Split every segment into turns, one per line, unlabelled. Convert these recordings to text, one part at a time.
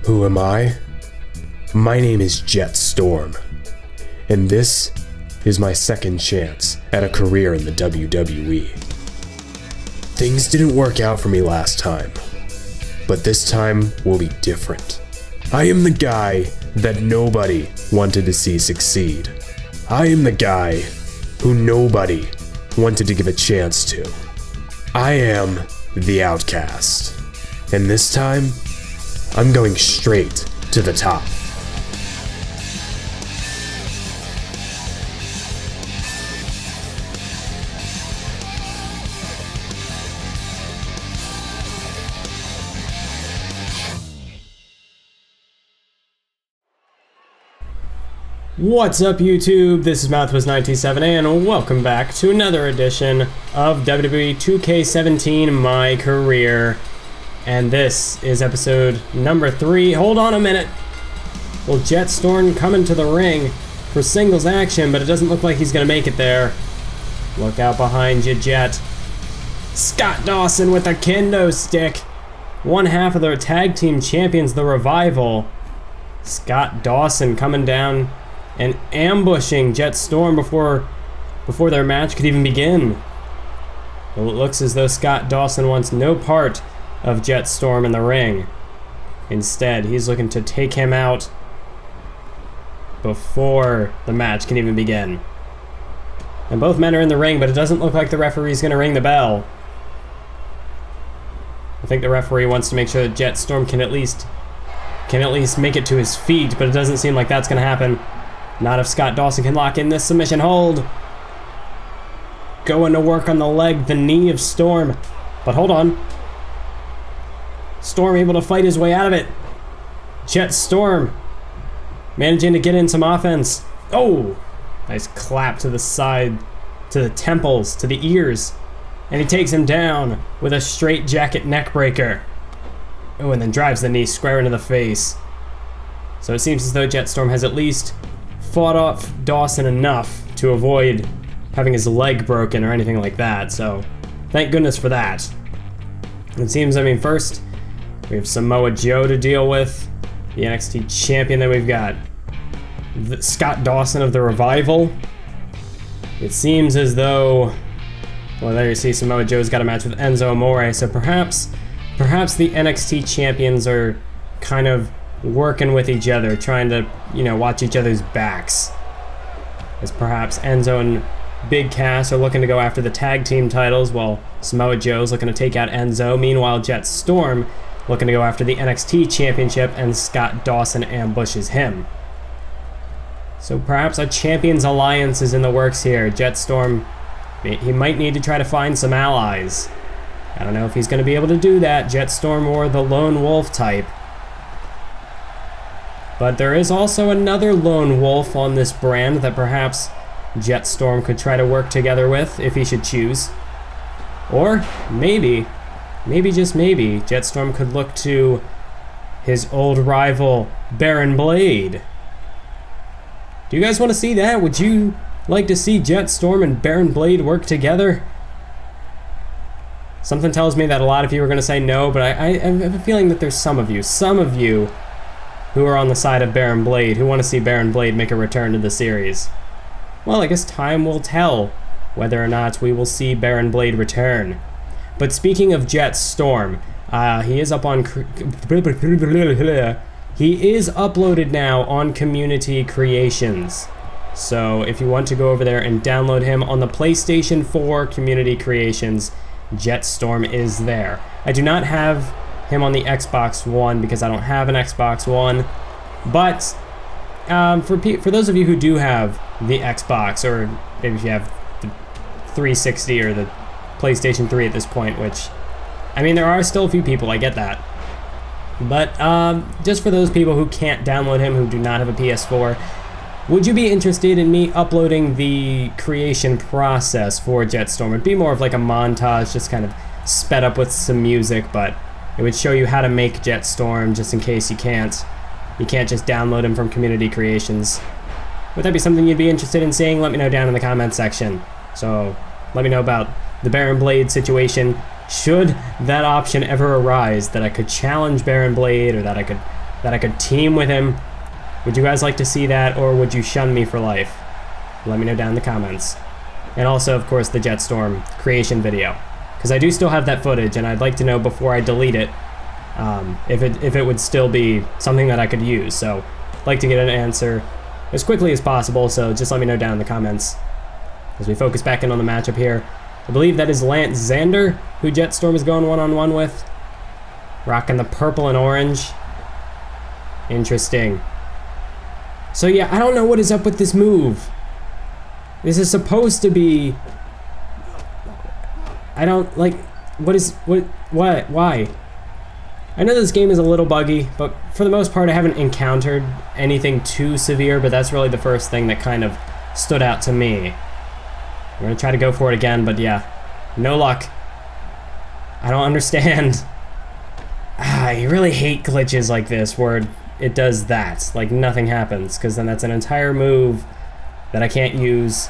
Who am I? My name is Jett Storm, and this is my second chance at a career in the WWE. Things didn't work out for me last time, but this time will be different. I am the guy that nobody wanted to see succeed. I am the guy who nobody wanted to give a chance to. I am the Outcast, and this time, I'm going straight to the top.
What's up, YouTube? This is Mouthwas927 and welcome back to another edition of WWE 2K17 My Career. And this is episode number 3. Hold on a minute. Well, Jett Storm coming to the ring for singles action, but it doesn't look like he's going to make it there. Look out behind you, Jett. Scott Dawson with a kendo stick. One half of the tag team champions, the Revival. Scott Dawson coming down and ambushing Jett Storm before their match could even begin. Well, it looks as though Scott Dawson wants no part of Jett Storm in the ring. Instead, he's looking to take him out before the match can even begin. And both men are in the ring, but it doesn't look like the referee's going to ring the bell. I think the referee wants to make sure that Jett Storm can at least make it to his feet, but it doesn't seem like that's going to happen. Not if Scott Dawson can lock in this submission hold. Going to work on the leg, the knee of Storm. But hold on. Storm able to fight his way out of it. Jett Storm managing to get in some offense. Oh! Nice clap to the side, to the temples, to the ears. And he takes him down with a straight jacket neck breaker. Oh, and then drives the knee square into the face. So it seems as though Jett Storm has at least fought off Dawson enough to avoid having his leg broken or anything like that. So thank goodness for that. It seems, first we have Samoa Joe to deal with, the NXT champion. Then we've got Scott Dawson of the Revival. It seems as though, well, there you see Samoa Joe's got a match with Enzo Amore, so perhaps the NXT champions are kind of working with each other, trying to, watch each other's backs. As perhaps Enzo and Big Cass are looking to go after the tag team titles, while Samoa Joe's looking to take out Enzo. Meanwhile, Jett Storm looking to go after the NXT championship, and Scott Dawson ambushes him. So perhaps a champions alliance is in the works here. Jett Storm, he might need to try to find some allies. I don't know if he's going to be able to do that, Jett Storm or the lone wolf type. But there is also another lone wolf on this brand that perhaps Jett Storm could try to work together with if he should choose. Or maybe just maybe, Jett Storm could look to his old rival, Baron Blade. Do you guys want to see that? Would you like to see Jett Storm and Baron Blade work together? Something tells me that a lot of you are going to say no, but I have a feeling that there's some of you who are on the side of Baron Blade, who want to see Baron Blade make a return to the series. Well, I guess time will tell whether or not we will see Baron Blade return. But speaking of Jett Storm, he is up on... He is uploaded now on Community Creations. So if you want to go over there and download him on the PlayStation 4 Community Creations, Jett Storm is there. I do not have him on the Xbox One because I don't have an Xbox One. But for those of you who do have the Xbox, or maybe if you have the 360 or the PlayStation 3 at this point, which, there are still a few people, I get that. But just for those people who can't download him, who do not have a PS4, would you be interested in me uploading the creation process for Jett Storm? It'd be more of like a montage, just kind of sped up with some music, but it would show you how to make Jett Storm, just in case you can't just download him from Community Creations. Would that be something you'd be interested in seeing? Let me know down in the comments section. So let me know about the Baron Blade situation. Should that option ever arise, that I could challenge Baron Blade, or that I could that I could team with him. Would you guys like to see that, or would you shun me for life? Let me know down in the comments. And also, of course, the Jett Storm creation video, because I do still have that footage, and I'd like to know before I delete it if it would still be something that I could use. So I'd like to get an answer as quickly as possible, so just let me know down in the comments. As we focus back in on the matchup here, I believe that is Lance Xander, who Jett Storm is going one-on-one with. Rocking the purple and orange. Interesting. So yeah, I don't know what is up with this move. This is supposed to be... I don't, like, why? I know this game is a little buggy, but for the most part I haven't encountered anything too severe, but that's really the first thing that kind of stood out to me. I'm gonna try to go for it again, but yeah, no luck. I don't understand. I really hate glitches like this where it does that, like nothing happens, because then that's an entire move that I can't use.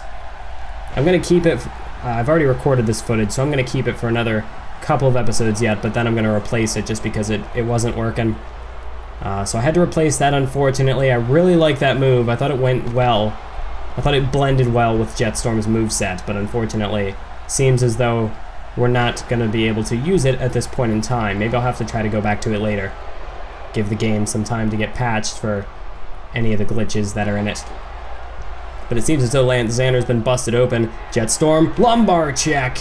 I'm gonna keep it, I've already recorded this footage, so I'm gonna keep it for another couple of episodes yet, but then I'm gonna replace it just because it wasn't working. So I had to replace that, unfortunately. I really like that move. I thought it went well. I thought it blended well with Jett Storm's moveset, but unfortunately, seems as though we're not gonna be able to use it at this point in time. Maybe I'll have to try to go back to it later. Give the game some time to get patched for any of the glitches that are in it. But it seems as though Lance Xander's been busted open. Jett Storm, lumbar check!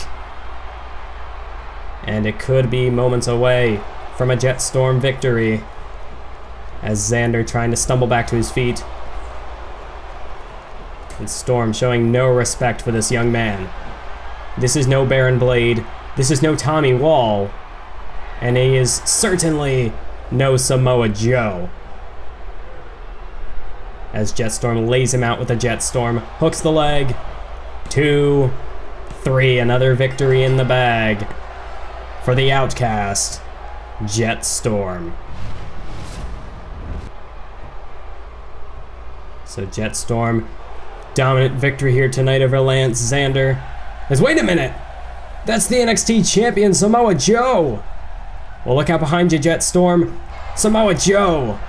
And it could be moments away from a Jett Storm victory, as Xander trying to stumble back to his feet. And Storm showing no respect for this young man. This is no Baron Blade. This is no Tommy Wall. And he is certainly no Samoa Joe. As Jett Storm lays him out with a Jett Storm. Hooks the leg. 2, 3. Another victory in the bag for the Outcast, Jett Storm. So Jett Storm, dominant victory here tonight over Lance Xander. Wait a minute! That's the NXT champion, Samoa Joe! Well, look out behind you, Jett Storm. Samoa Joe!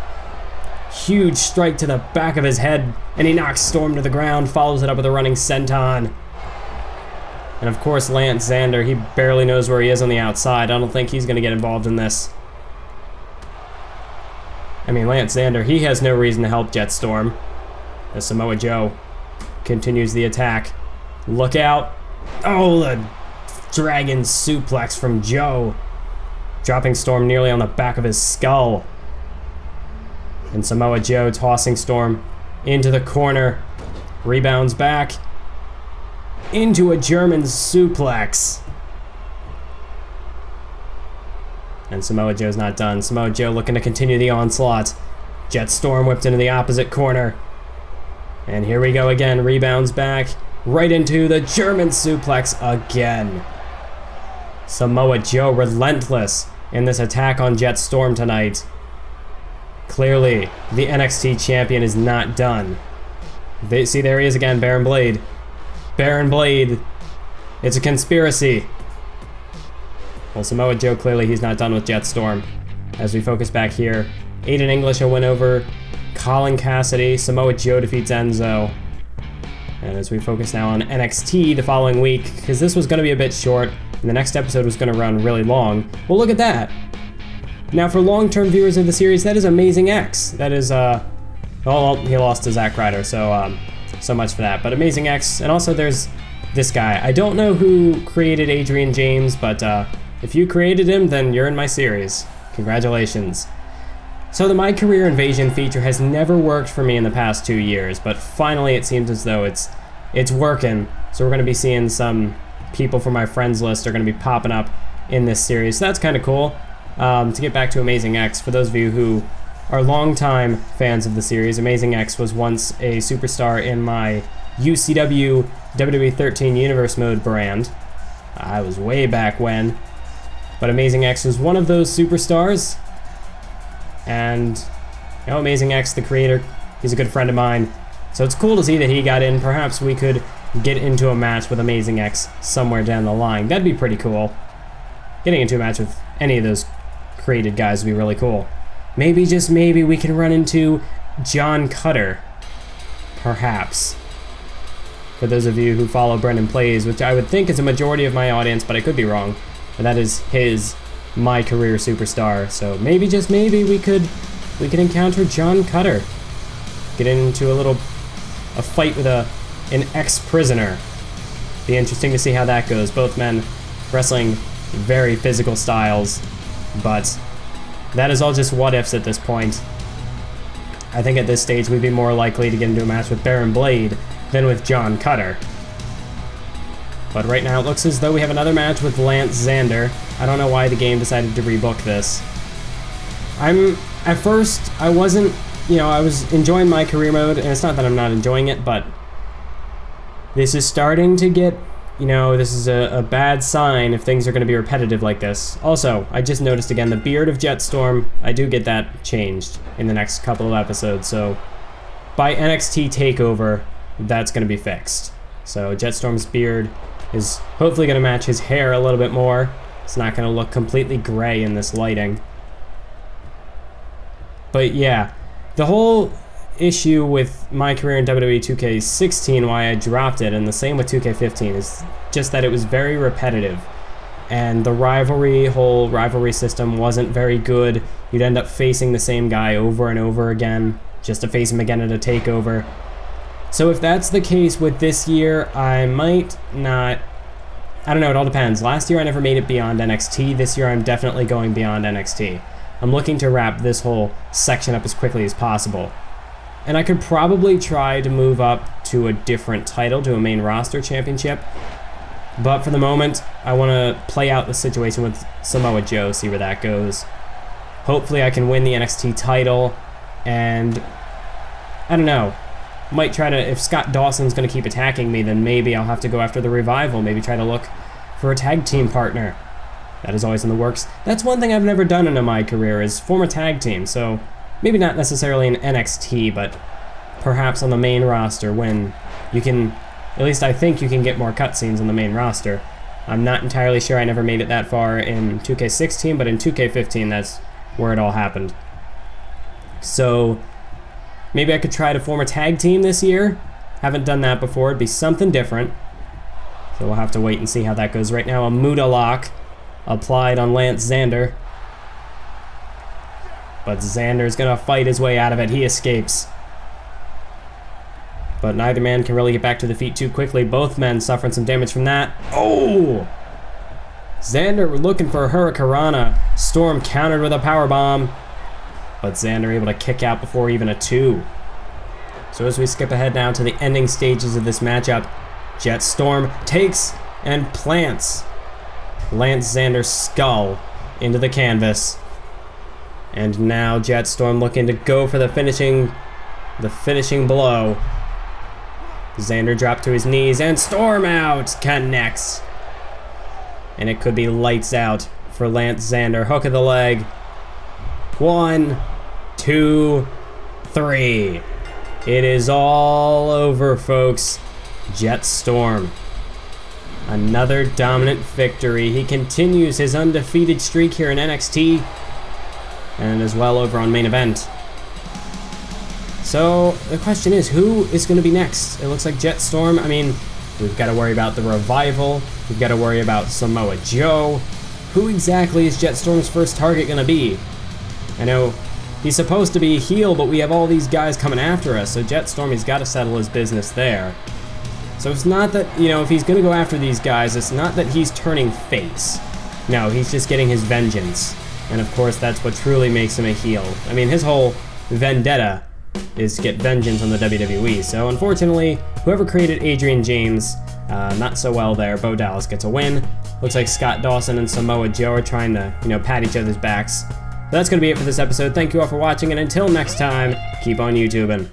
Huge strike to the back of his head, and he knocks Storm to the ground, follows it up with a running senton. And of course, Lance Xander, he barely knows where he is on the outside. I don't think he's going to get involved in this. I mean, Lance Xander, he has no reason to help Jett Storm. As Samoa Joe continues the attack. Look out. Oh, the dragon suplex from Joe. Dropping Storm nearly on the back of his skull. And Samoa Joe tossing Storm into the corner. Rebounds back. Into a German suplex. And Samoa Joe's not done. Samoa Joe looking to continue the onslaught. Jett Storm whipped into the opposite corner. And here we go again. Rebounds back. Right into the German suplex again. Samoa Joe relentless in this attack on Jett Storm tonight. Clearly, the NXT champion is not done. See, there he is again, Baron Blade. Baron Blade. It's a conspiracy. Well, Samoa Joe, clearly he's not done with Jett Storm. As we focus back here, Aiden English a win over Colin Cassidy. Samoa Joe defeats Enzo. And as we focus now on NXT the following week, because this was going to be a bit short, and the next episode was going to run really long. Well, look at that. Now, for long-term viewers of the series, that is Amazing X. That is, well, he lost to Zack Ryder, so, so much for that. But Amazing X, and also there's this guy. I don't know who created Adrian James, but, if you created him, then you're in my series. Congratulations. So the My Career Invasion feature has never worked for me in the past 2 years, but finally it seems as though it's working. So we're going to be seeing some people from my friends list are going to be popping up in this series. So that's kind of cool. To get back to Amazing X, for those of you who are longtime fans of the series, Amazing X was once a superstar in my UCW WWE 13 Universe Mode brand. I was way back when. But Amazing X was one of those superstars. And, you know, Amazing X, the creator, he's a good friend of mine. So it's cool to see that he got in. Perhaps we could get into a match with Amazing X somewhere down the line. That'd be pretty cool. Getting into a match with any of those created guys would be really cool. maybe, just maybe, we can run into John Cutter. Perhaps. For those of you who follow Brendan Plays, which I would think is a majority of my audience, but I could be wrong. But that is my career superstar. So maybe, just maybe, we could encounter John Cutter. Get into a fight with an ex-prisoner. Be interesting to see how that goes. Both men wrestling very physical styles, but that is all just what-ifs at this point. I think at this stage we'd be more likely to get into a match with Baron Blade than with John Cutter. But right now it looks as though we have another match with Lance Xander. I don't know why the game decided to rebook this. At first, I wasn't, I was enjoying my career mode, and it's not that I'm not enjoying it, but this is starting to get, this is a bad sign if things are going to be repetitive like this. Also, I just noticed again, the beard of Jett Storm, I do get that changed in the next couple of episodes, so by NXT TakeOver, that's going to be fixed. So Jett Storm's beard is hopefully going to match his hair a little bit more. It's not going to look completely gray in this lighting. But yeah, the whole issue with my career in WWE 2K16, why I dropped it, and the same with 2K15, is just that it was very repetitive. And the whole rivalry system wasn't very good. You'd end up facing the same guy over and over again, just to face him again at a takeover. So if that's the case with this year, I might not... I don't know, it all depends. Last year I never made it beyond NXT. This year I'm definitely going beyond NXT. I'm looking to wrap this whole section up as quickly as possible. And I could probably try to move up to a different title, to a main roster championship. But for the moment, I want to play out the situation with Samoa Joe, see where that goes. Hopefully I can win the NXT title, and I don't know. Might try to, if Scott Dawson's going to keep attacking me, then maybe I'll have to go after the Revival, maybe try to look for a tag team partner. That is always in the works. That's one thing I've never done in my career, is form a tag team, so maybe not necessarily in NXT, but perhaps on the main roster when you can, at least I think you can get more cutscenes on the main roster. I'm not entirely sure, I never made it that far in 2K16, but in 2K15 that's where it all happened. So maybe I could try to form a tag team this year. Haven't done that before, it'd be something different. So we'll have to wait and see how that goes. Right now a Muda lock applied on Lance Xander. But Xander's gonna fight his way out of it. He escapes. But neither man can really get back to the feet too quickly. Both men suffering some damage from that. Oh! Xander looking for a Hurricanrana. Storm countered with a powerbomb. But Xander able to kick out before even a 2. So as we skip ahead now to the ending stages of this matchup, Jett Storm takes and plants Lance Xander's skull into the canvas. And now Jett Storm looking to go for the finishing blow. Xander dropped to his knees and Storm out connects. And it could be lights out for Lance Xander. Hook of the leg. 1, 2, 3. It is all over, folks. Jett Storm. Another dominant victory. He continues his undefeated streak here in NXT. And as well over on main event. So the question is, who is going to be next? It looks like Jett Storm. I mean, we've got to worry about the Revival. We've got to worry about Samoa Joe. Who exactly is Jett Storm's first target going to be? I know he's supposed to be a heel, but we have all these guys coming after us. So Jett Storm, he's got to settle his business there. So it's not that, if he's going to go after these guys, it's not that he's turning face. No, he's just getting his vengeance. And of course, that's what truly makes him a heel. I mean, his whole vendetta is to get vengeance on the WWE. So unfortunately, whoever created Adrian James, not so well there. Bo Dallas gets a win. Looks like Scott Dawson and Samoa Joe are trying to, pat each other's backs. But that's going to be it for this episode. Thank you all for watching, and until next time, keep on YouTubing.